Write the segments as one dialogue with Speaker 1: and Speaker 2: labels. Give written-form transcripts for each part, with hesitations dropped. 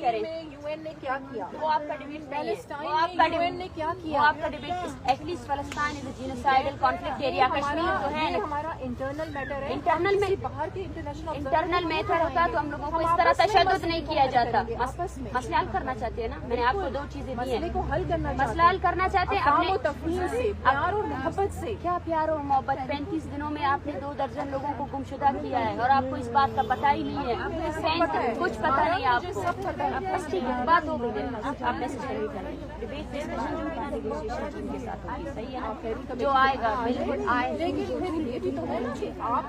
Speaker 1: کریں.
Speaker 2: UN نے کیا کیا؟
Speaker 1: وہ آپ کا ڈبیٹ نہیں ہے. وہ آپ کا
Speaker 2: UN نے کیا کیا؟
Speaker 1: وہ آپ کا ڈبیٹ. ایٹ لیسٹ فلسطین از اے جینوسائیڈل کانفلکٹ ایریا. کشمیر جو ہے
Speaker 2: ہمارا انٹرنل میٹر ہے.
Speaker 1: انٹرنل میں
Speaker 2: باہر کے
Speaker 1: انٹرنل میٹر ہوتا تو ہم لوگوں کو اس طرح تشدد نہیں کیا جاتا. مسئلہ حل کرنا چاہتے ہیں نا. میں نے آپ کو 2 چیزیں دی ہیں. مسئلہ حل کرنا چاہتے ہیں اپنے
Speaker 2: تفہیم سے، پیار اور محبت سے.
Speaker 1: کیا پیار اور محبت. 35 دنوں میں آپ نے 2 درجن لوگوں کو گمشدہ کیا ہے اور آپ کو اس بات کا پتہ ہی نہیں ہے. کچھ پتہ نہیں آپ کو. بس ٹھیک ہے، بات ہو گئی. آپ میسج کریں. ڈبیٹ ڈسکشن جو ہے نیگوشیشن ٹیم کے ساتھ ہوگی. صحیح ہے نا. جو آئے گا بالکل آئے.
Speaker 2: لیکن پھر یہ بھی تو ہے کہ آپ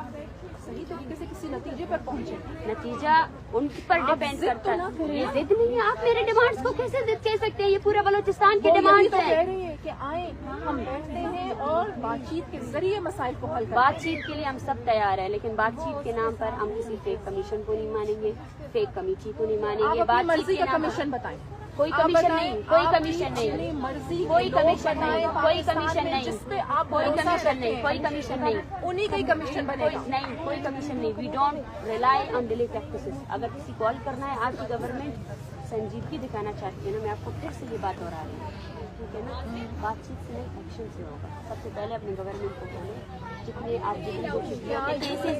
Speaker 2: صحیح طریقے سے کسی نتیجے پر پہنچے.
Speaker 1: نتیجہ ان پر ڈیپینڈ کرتا ہے. یہ ضد نہیں ہے. آپ میرے ڈیمانڈس کو کیسے ضد کہہ سکتے ہیں؟ یہ پورے بلوچستان کے ڈیمانڈس ہیں.
Speaker 2: کہہ رہی ہے کہ آئیں ہم بیٹھتے ہیں اور بات چیت کے ذریعے مسائل کو حل کریں.
Speaker 1: بات چیت کے لیے ہم سب تیار ہیں، لیکن بات چیت کے نام پر ہم کسی فیک کمیشن کو نہیں مانیں گے، فیک کمیٹی کو نہیں مانیں گے. بات
Speaker 2: مرضی کا کمیشن بتائیں.
Speaker 1: کوئی کمیشن نہیں. کوئی کمیشن نہیں.
Speaker 2: مرضی
Speaker 1: کوئی کمیشن نہیں. کوئی کمیشن نہیں.
Speaker 2: جس پہ آپ
Speaker 1: کوئی کمیشن نہیں. کوئی کمیشن نہیں.
Speaker 2: انہیں کا ہی کمیشن بنے گا.
Speaker 1: نہیں، کوئی کمیشن نہیں. We don't rely on delay practices. اگر کسی کال کرنا ہے، آپ کی گورنمنٹ سنجیدگی دکھانا چاہتی ہے نا، میں آپ کو پھر سے یہ بات دوہرا رہی ہوں، ٹھیک ہے نا. بات چیت سے نہیں، ایکشن سے ہوگا. سب سے پہلے اپنے گورنمنٹ کو بولیں جتنے آپ جتنی کوشش کیا.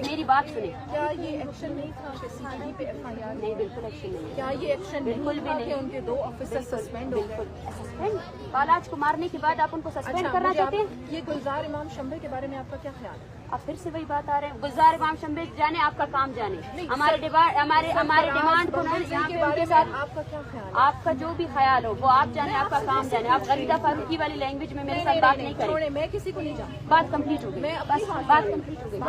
Speaker 1: میری بات سنیں.
Speaker 2: کیا یہ ایکشن نہیں تھا کہ CGD پہ FIR؟
Speaker 1: نہیں، بالکل ایکشن نہیں.
Speaker 2: کیا یہ ایکشن بالکل بھی نہیں کہ ان کے 2 آفیسر سسپینڈ ہو گئے؟
Speaker 1: سسپینڈ بالاج کو مارنے کے بعد آپ ان کو سسپینڈ کرنا چاہتے ہیں؟
Speaker 2: یہ گلزار امام شمبے کے بارے میں آپ کا کیا خیال ہے؟
Speaker 1: اب پھر سے وہی بات آ رہے ہیں. گلزار امام شمبے جانے، آپ کا کام جانے. ہمارے ڈیمانڈ کو ان کے ساتھ
Speaker 2: آپ کا کیا خیال ہے؟
Speaker 1: آپ کا جو بھی خیال ہو وہ آپ جانے، آپ کا کام جانے. آپ غریدہ فاروقی والی لینگویج میں میرے ساتھ بات نہیں کریں.
Speaker 2: میں کسی کو نہیں جانتی.
Speaker 1: بات کمپلیٹ ہو گئی. بس بات کمپلیٹ ہو گئی.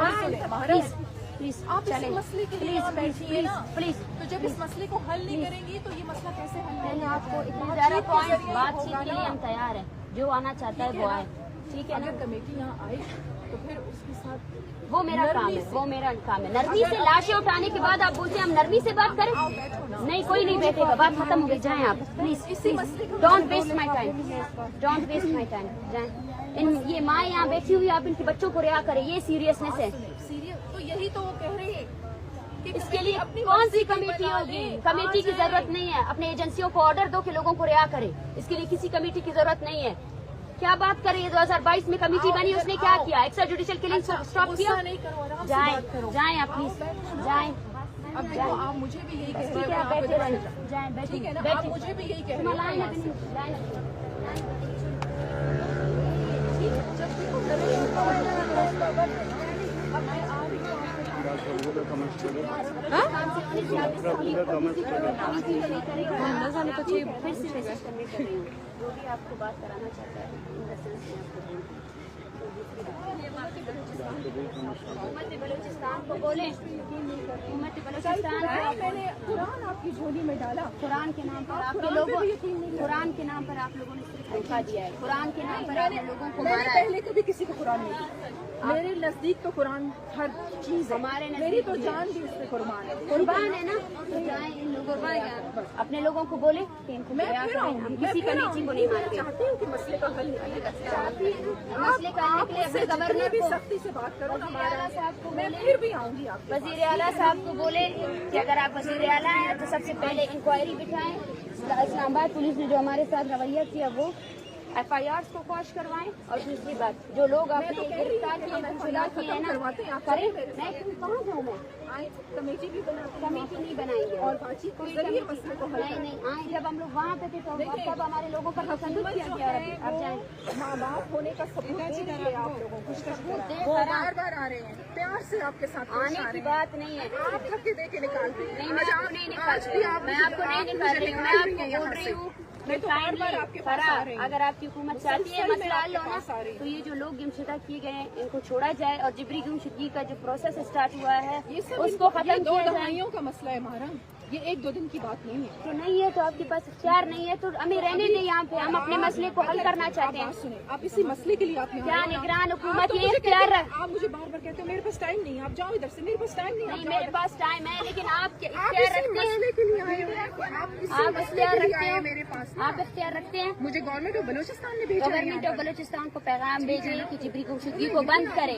Speaker 1: پلیز
Speaker 2: آپ اس مسئلے کے لیے بیٹھیے نا.
Speaker 1: پلیز.
Speaker 2: تو جب اس مسئلے کو حل نہیں کریں گی تو یہ مسئلہ کیسے حل
Speaker 1: میں نے
Speaker 2: ہوگا؟
Speaker 1: آپ کو اتنے زیادہ پوائنٹ بات چیت کے لیے ہم تیار ہیں. جو آنا چاہتا ہے وہ آئے. ٹھیک ہے نا.
Speaker 2: اگر کمیٹی یہاں آئے تو پھر اس کے ساتھ
Speaker 1: وہ میرا کام ہے. وہ میرا کام ہے. نرمی سے لاشیں اٹھانے کے بعد آپ بولتے ہیں ہم نرمی سے بات کریں. نہیں، کوئی نہیں بیٹھے گا. بات ختم ہو گئی. جائیں آپ please. Don't waste my time. Don't waste my time. جائیں. یہ ماں یہاں بیٹھی ہوئی، آپ ان کے بچوں کو رہا کریں. یہ سیریسنیس ہے.
Speaker 2: تو یہی تو وہ کہہ رہی ہے.
Speaker 1: اس کے لیے کون سی کمیٹی ہوگی؟ کمیٹی کی ضرورت نہیں ہے. اپنے ایجنسیوں کو آرڈر دو کہ لوگوں کو رہا کرے. اس کے لیے کسی کمیٹی کی ضرورت نہیں ہے. کیا بات کر رہی ہے؟ 2022 میں کمیٹی بنی، اس نے کیا کیا؟ ایکسٹرا جوڈیشل کلنگ اسٹاپ کیا. جائیں آپ پلیز. جائیں.
Speaker 2: اب دیکھو آپ مجھے بھی یہی کہہ رہے ہیں.
Speaker 1: بیٹھے رہیں. جائیں.
Speaker 2: ٹھیک ہے نا. آپ مجھے بھی یہی کہہ رہے ہیں.
Speaker 1: جو بھی آپ کو بات کرانا چاہتا ہے حکومت بلوچستان کو بولیں. حکومت بلوچستان
Speaker 2: میں نے قرآن آپ کی جھولی میں ڈالا.
Speaker 1: قرآن کے نام پر آپ کے لوگوں قرآن کے نام پر آپ لوگوں نے صرف دھوکہ دیا ہے. قرآن کے نام پر آپ نے لوگوں کو
Speaker 2: میں نے
Speaker 1: مارا ہے.
Speaker 2: پہلے کبھی کسی کو قرآن نہیں دیا. میرے نزدیک تو قرآن ہر چیز ہے.
Speaker 1: ہمارے
Speaker 2: میری تو جان بھی اس پہ قربان ہے.
Speaker 1: قربان ہے نا. تو جائیں ان لوگوں کو اپنے لوگوں کو بولے کہ ان کو رہا کریں. ہم کسی کمیٹی کو نہیں مانتے.
Speaker 2: چاہتی ہوں کہ مسئلے کا حل
Speaker 1: مسئلے کا حل کے لیے اپنے گورنر
Speaker 2: بھی
Speaker 1: کو
Speaker 2: سختی سے بات کرو.
Speaker 1: صاحب کو
Speaker 2: میں پھر بھی آؤں گی. آپ
Speaker 1: وزیر اعلیٰ صاحب کو بولے کہ اگر آپ وزیر اعلیٰ ہیں تو سب سے پہلے انکوائری بٹھائیں. اسلام آباد پولیس نے جو ہمارے ساتھ رویہ کیا وہ FIRs کو خواہش کروائیں. اور دوسری بات، جو لوگ آپ نے گرفتار کیے ہیں نا کریں. میں کہاں جاؤں؟ میں
Speaker 2: کمیٹی بھی بناتی.
Speaker 1: کمیٹی نہیں بنائیں گے
Speaker 2: اور بات چیت
Speaker 1: کوئی
Speaker 2: ذریعے مسئلے کو حل
Speaker 1: نہیں. آئیں. جب ہم لوگ وہاں پہ تھے تو تب ہمارے لوگوں پر تشدد کیا گیا. اب جائیں.
Speaker 2: ماں باپ ہونے کا ثبوت دیجیے آپ لوگوں کو. وہ بار بار آ رہے ہیں. پیار سے آپ کے ساتھ
Speaker 1: آنے کی بات نہیں ہے.
Speaker 2: آپ دھکے دے کے نکالتے ہیں.
Speaker 1: نہیں، میں آپ کو نہیں نکال رہی ہوں. میں آپ کو نہیں نکال رہی ہوں. میں آپ کو بول رہی ہوں اگر آپ کی حکومت چاہتی ہے مسئلہ حل ہونا تو یہ جو لوگ گمشدہ کیے گئے ہیں ان کو چھوڑا جائے اور جبری گمشدگی کا جو پروسیس اسٹارٹ ہوا ہے اس کو ختم کیا جائے.
Speaker 2: 2 دہائیوں کا مسئلہ ہے ہمارا. یہ 1-2 دن کی بات نہیں ہے.
Speaker 1: تو نہیں ہے تو آپ کے پاس اختیار نہیں ہے تو ہمیں رہنے دیں یہاں پہ. ہم اپنے مسئلے کو حل کرنا چاہتے ہیں.
Speaker 2: سنیں، آپ اسی مسئلے کے لیے آپ
Speaker 1: کیا نگران حکومت یہ اختیار رکھ.
Speaker 2: آپ مجھے بار بار کہتے ہیں میرے پاس ٹائم نہیں ہے. آپ جاؤ ادھر سے. میرے پاس ٹائم نہیں ہے.
Speaker 1: نہیں، میرے پاس ٹائم ہے لیکن آپ اختیار رکھتے ہیں.
Speaker 2: مسئلے کے لیے آئے ہوئے ہیں.
Speaker 1: آپ اختیار رکھتے ہیں.
Speaker 2: میرے پاس
Speaker 1: آپ اختیار رکھتے ہیں.
Speaker 2: مجھے گورنمنٹ آف بلوچستان نے بھیجا.
Speaker 1: گورنمنٹ آف بلوچستان کو پیغام بھیجے کہ جبری گمشدگی کو بند کرے.